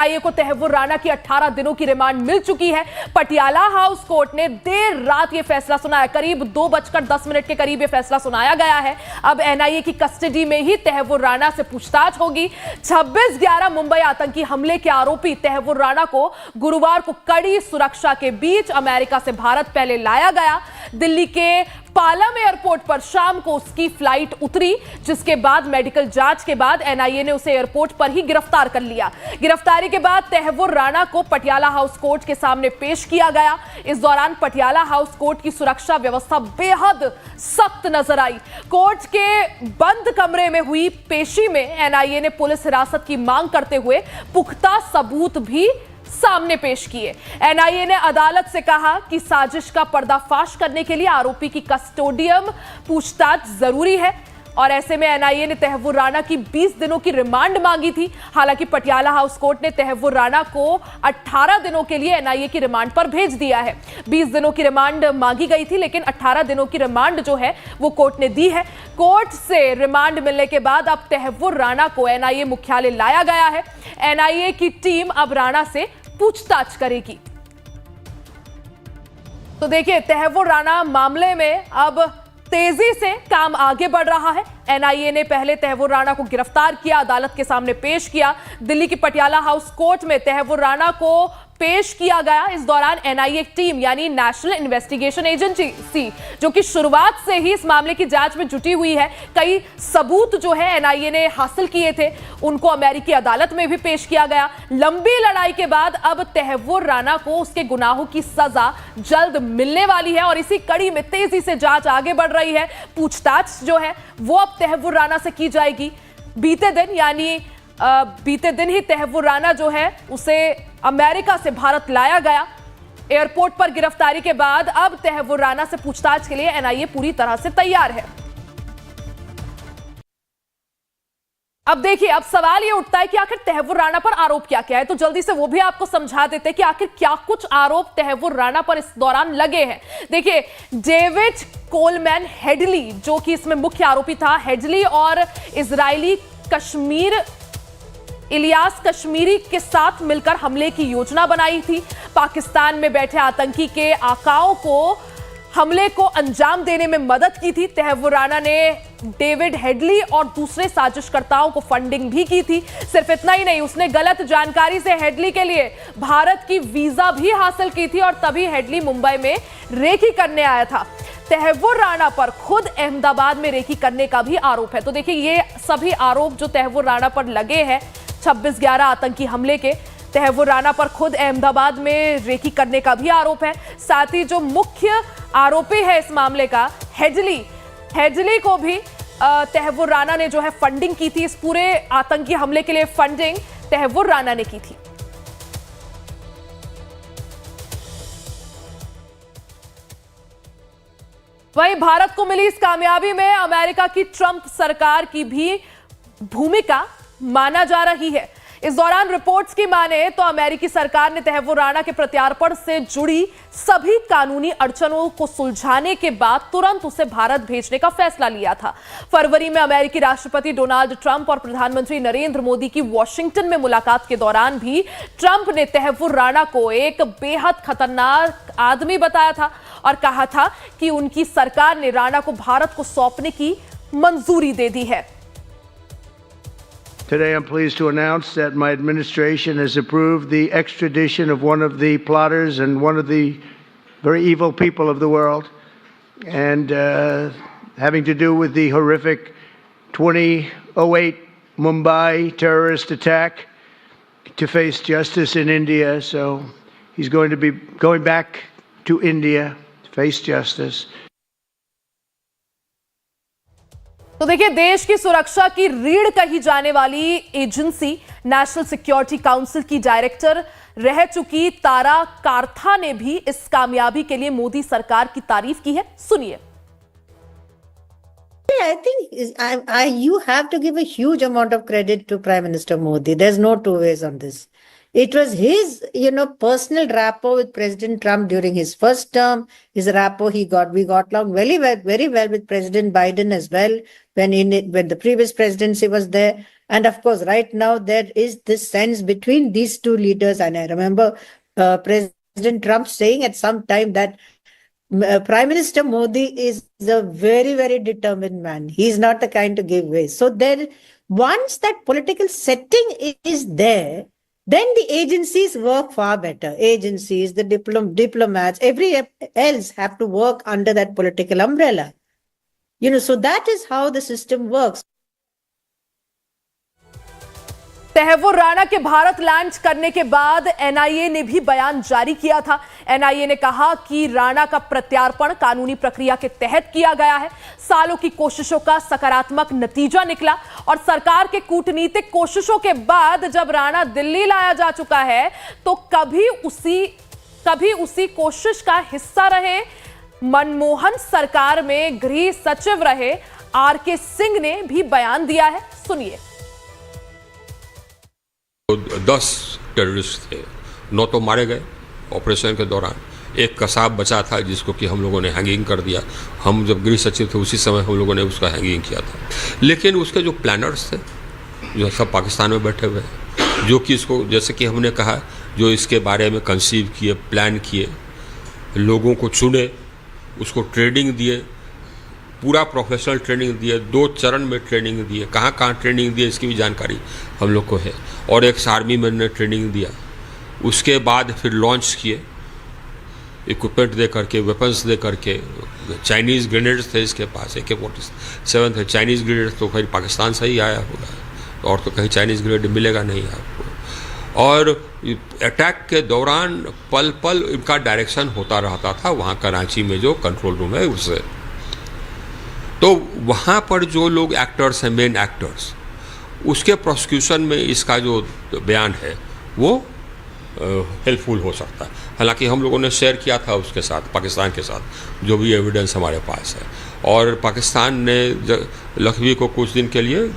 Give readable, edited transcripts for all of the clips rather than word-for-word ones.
NIA को तहव्वुर राणा की 18 दिनों की रिमांड मिल चुकी है। पटियाला हाउस कोर्ट ने देर रात यह फैसला सुनाया, करीब 2:10 के करीब यह फैसला सुनाया गया है। अब एनआईए की कस्टडी में ही तहव्वुर राणा से पूछताछ होगी। 26/11 मुंबई आतंकी हमले के आरोपी तहव्वुर राणा को गुरुवार को कड़ी सुरक्षा के बीच अमेरिका से भारत पहले लाया गया। दिल्ली के पालम एयरपोर्ट पर शाम को उसकी फ्लाइट उतरी, जिसके बाद मेडिकल जांच के बाद एनआईए ने उसे एयरपोर्ट पर ही गिरफ्तार कर लिया। गिरफ्तारी के बाद तहव्वुर राणा को पटियाला हाउस कोर्ट के सामने पेश किया गया। इस दौरान पटियाला हाउस कोर्ट की सुरक्षा व्यवस्था बेहद सख्त नजर आई। कोर्ट के बंद कमरे में हुई पेशी में एनआईए ने पुलिस हिरासत की मांग करते हुए पुख्ता सबूत भी सामने पेश किए। एनआईए ने अदालत से कहा कि साजिश का पर्दाफाश करने के लिए आरोपी की कस्टोडियम पूछताछ जरूरी है और ऐसे में एनआईए ने तहव्वुर राणा की 20 दिनों की रिमांड मांगी थी। हालांकि पटियाला हाउस कोर्ट ने तहव्वुर राणा को 18 दिनों के लिए एनआईए की रिमांड पर भेज दिया है। 20 दिनों की रिमांड मांगी गई थी, लेकिन 18 दिनों की रिमांड जो है वो कोर्ट ने दी है। कोर्ट से रिमांड मिलने के बाद अब तहव्वुर राणा को एनआईए मुख्यालय लाया गया है। एनआईए की टीम अब राणा से पूछताछ करेगी। तो देखिए, तहव्वुर राणा मामले में अब तेजी से काम आगे बढ़ रहा है। एनआईए ने पहले तहव्वुर राणा को गिरफ्तार किया, अदालत के सामने पेश किया। दिल्ली की पटियाला हाउस कोर्ट में तहव्वुर राणा को पेश किया गया। इस दौरान एनआईए टीम यानी नेशनल इन्वेस्टिगेशन एजेंसी, जो कि शुरुआत से ही इस मामले की जांच में जुटी हुई है, कई सबूत जो है एनआईए ने हासिल किए थे, उनको अमेरिकी अदालत में भी पेश किया गया। लंबी लड़ाई के बाद अब तहव्वुर राणा को उसके गुनाहों की सजा जल्द मिलने वाली है और इसी कड़ी में तेजी से जांच आगे बढ़ रही है। पूछताछ जो है वो अब तहव्वुर राणा से की जाएगी। बीते दिन ही तहव्वुर राणा जो है उसे अमेरिका से भारत लाया गया। एयरपोर्ट पर गिरफ्तारी के बाद अब तहव्वुर राणा से पूछताछ के लिए एनआईए पूरी तरह से तैयार है। अब देखिए, अब सवाल यह उठता है कि आखिर तहव्वुर राणा पर आरोप क्या क्या है, तो जल्दी से वो भी आपको समझा देते हैं कि आखिर क्या कुछ आरोप तहव्वुर राणा पर इस दौरान लगे हैं। देखिए, डेविड कोलमैन हेडली जो कि इसमें मुख्य आरोपी था, हेडली और इजरायली इलियास कश्मीरी के साथ मिलकर हमले की योजना बनाई थी। पाकिस्तान में बैठे आतंकी के आकाओं को हमले को अंजाम देने में मदद की थी। तहव्वुर राणा ने डेविड हेडली और दूसरे साजिशकर्ताओं को फंडिंग भी की थी। सिर्फ इतना ही नहीं, उसने गलत जानकारी से हेडली के लिए भारत की वीजा भी हासिल की थी और तभी हेडली मुंबई में रेकी करने आया था। तहव्वुर राणा पर खुद अहमदाबाद में रेकी करने का भी आरोप है। तो देखिए, ये सभी आरोप जो तहव्वुर राणा पर लगे हैं 26/11 आतंकी हमले के, तहव्वुर राणा पर खुद अहमदाबाद में रेकी करने का भी आरोप है। साथ ही जो मुख्य आरोपी है इस मामले का हेडली को भी तहव्वुर राणा ने जो है फंडिंग की थी। इस पूरे आतंकी हमले के लिए फंडिंग तहव्वुर राणा ने की थी। वहीं भारत को मिली इस कामयाबी में अमेरिका की ट्रंप सरकार की भी भूमिका माना जा रही है। इस दौरान रिपोर्ट्स की माने तो अमेरिकी सरकार ने तहव्वुर राणा के प्रत्यार्पण से जुड़ी सभी कानूनी अड़चनों को सुलझाने के बाद तुरंत उसे भारत भेजने का फैसला लिया था। फरवरी में अमेरिकी राष्ट्रपति डोनाल्ड ट्रंप और प्रधानमंत्री नरेंद्र मोदी की वॉशिंगटन में मुलाकात के दौरान भी ट्रंप ने तहव्वुर राणा को एक बेहद खतरनाक आदमी बताया था और कहा था कि उनकी सरकार ने राणा को भारत को सौंपने की मंजूरी दे दी है। Today, I'm pleased to announce that my administration has approved the extradition of one of the plotters and one of the very evil people of the world, and having to do with the horrific 2008 Mumbai terrorist attack, to face justice in India. So he's going to be going back to India to face justice. तो देखिए, देश की सुरक्षा की रीढ़ कही जाने वाली एजेंसी नेशनल सिक्योरिटी काउंसिल की डायरेक्टर रह चुकी तारा काथा ने भी इस कामयाबी के लिए मोदी सरकार की तारीफ की है। सुनिए। I think you have to give a huge amount of credit to Prime Minister Modi. There's no two ways on this. It was his, personal rapport with President Trump during his first term. His rapport, we got along very well with President Biden as well when the previous presidency was there. And of course, right now there is this sense between these two leaders. And I remember President Trump saying at some time that Prime Minister Modi is a very, very determined man. He's not the kind to give way. So there, once that political setting is there, then the agencies work far better. Agencies, the diplomats, every else have to work under that political umbrella. So that is how the system works. Tahawwur Rana के Bharat land करने के बाद NIA ने भी बयान जारी किया था। एनआईए ने कहा कि राणा का प्रत्यार्पण कानूनी प्रक्रिया के तहत किया गया है, सालों की कोशिशों का सकारात्मक नतीजा निकला और सरकार के कूटनीतिक कोशिशों के बाद जब राणा दिल्ली लाया जा चुका है तो कभी उसी कोशिश का हिस्सा रहे। मनमोहन सरकार में गृह सचिव रहे आरके सिंह ने भी बयान दिया है, सुनिए। 10 टेररिस्ट थे, 9 तो मारे गए ऑपरेशन के दौरान, एक कसाब बचा था जिसको कि हम लोगों ने हैंगिंग कर दिया। हम जब गृह सचिव थे उसी समय हम लोगों ने उसका हैंगिंग किया था। लेकिन उसके जो प्लानर्स थे, जो सब पाकिस्तान में बैठे हुए हैं, जो कि इसको जैसे कि हमने कहा, जो इसके बारे में कंसीव किए, प्लान किए, लोगों को चुने, उसको ट्रेनिंग दिए, पूरा प्रोफेशनल ट्रेनिंग दिए, 2 चरण में ट्रेनिंग दिए, कहाँ कहाँ ट्रेनिंग दिए इसकी भी जानकारी हम लोग को है। और एक आर्मी मैन ने ट्रेनिंग दिया, उसके बाद फिर लॉन्च किए इक्विपमेंट दे करके, वेपन्स दे करके। चाइनीज़ ग्रेनेड्स थे इसके पास, AK-47 थे। चाइनीज़ ग्रेनेड तो कहीं पाकिस्तान से ही आया होगा, और तो कहीं चाइनीज़ ग्रेनेड मिलेगा नहीं आपको। और अटैक के दौरान पल पल इनका डायरेक्शन होता रहता था वहाँ कराची में जो कंट्रोल रूम है उससे। तो वहाँ पर जो लोग एक्टर्स हैं, मेन एक्टर्स, उसके प्रोसिक्यूशन में इसका जो बयान है वो हेल्पफुल हो सकता है। हालांकि हम लोगों ने शेयर किया था उसके साथ, पाकिस्तान के साथ, जो भी एविडेंस हमारे पास है। और पाकिस्तान ने लखवी को कुछ दिन के लिए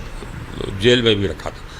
जेल में भी रखा था।